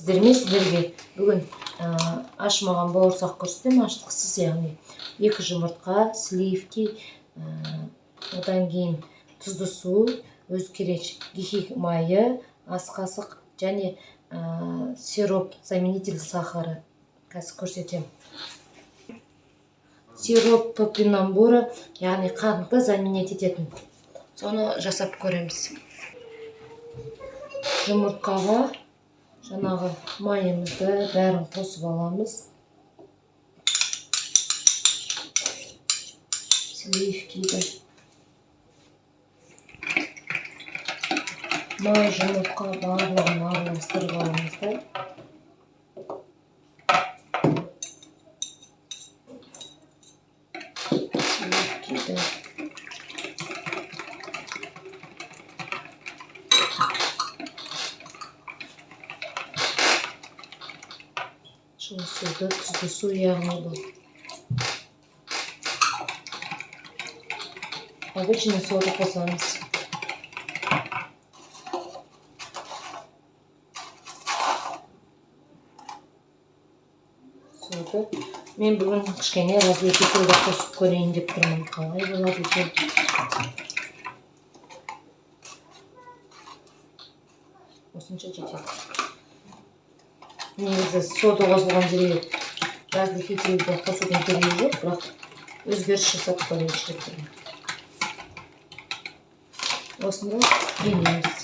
сіздерге бүгін ашмаған бауырсақ көрсетем, аштықсыз, яғни 2 жұмыртқа, сливки, одан кейін тұзды су, өзгереч гехик майы, ас қасық және сироп, заменитель сахара. Қазір көрсетем. Сироп топинамбура, яғни қантты заменить ететін. Соны жасап көреміз. Жұмыртқаға жаңағы майымызды бәрін қосып аламыз. Сливкиді. Май, жұмыртқа барлығын араластырып аламыз. Сливкиді. Жылы суды, тұзды су, яғни бұл. Обычный сода қосамыз. Сода. Мен бүгін кішкене разликительді қосып көрейін деп тұрмын. Қалай болады екен? Осынша жетеді. Негізі сода қосылған жерге разликительді қосудың керегі жоқ, бірақ өзгеріс жасап көрейінші деп тұрмын. Осында енеміз.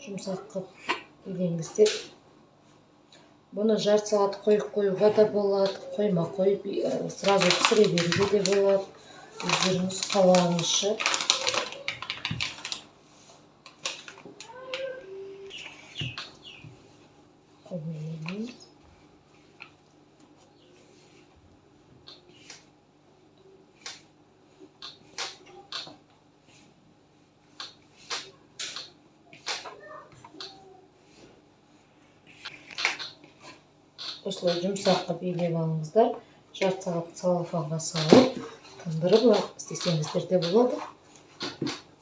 Жұмсақ қып елеңіздер. Бұны жарты сағат қойып қоюға да болады, қойма қойып, сразу пісіре беруге де болады. Өздеріңіз қалағаныңызша. Осылай жұмсақ қып елеп алыңыздар. Жарты сағат целлофанға салып, тындырып істесеңіздер де болады.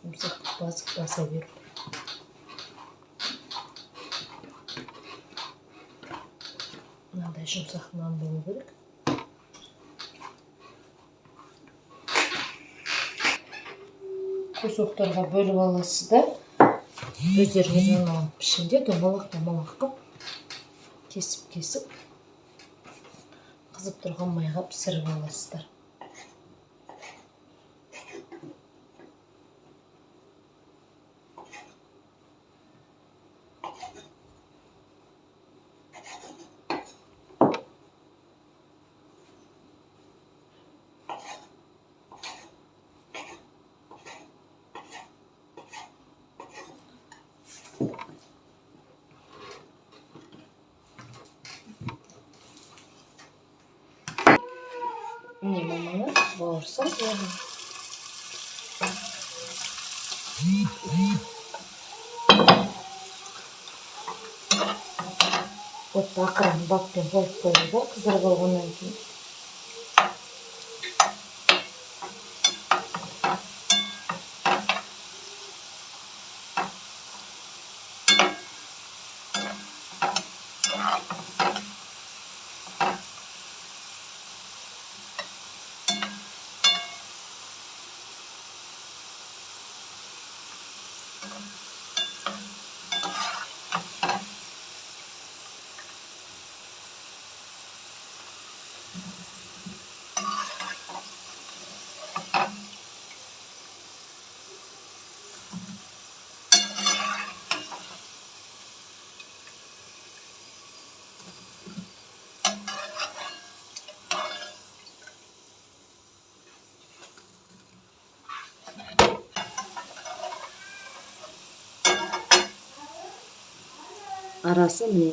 Жұмсақ қып басып баса беріп. Мынандай жұмсақ нан болу керек. Кусоктарға бөліп аласыздар. Өздеріңіз оны пішінде домалақ қып, кесіп қызып тұрған майға пісіріп аласыздар. Не маманы бауырсақ яғни. Отты ақырын баппен қойып қойыңыздар, қыздырып алғаннан кейін. Arası mı?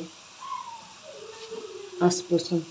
As bolsun.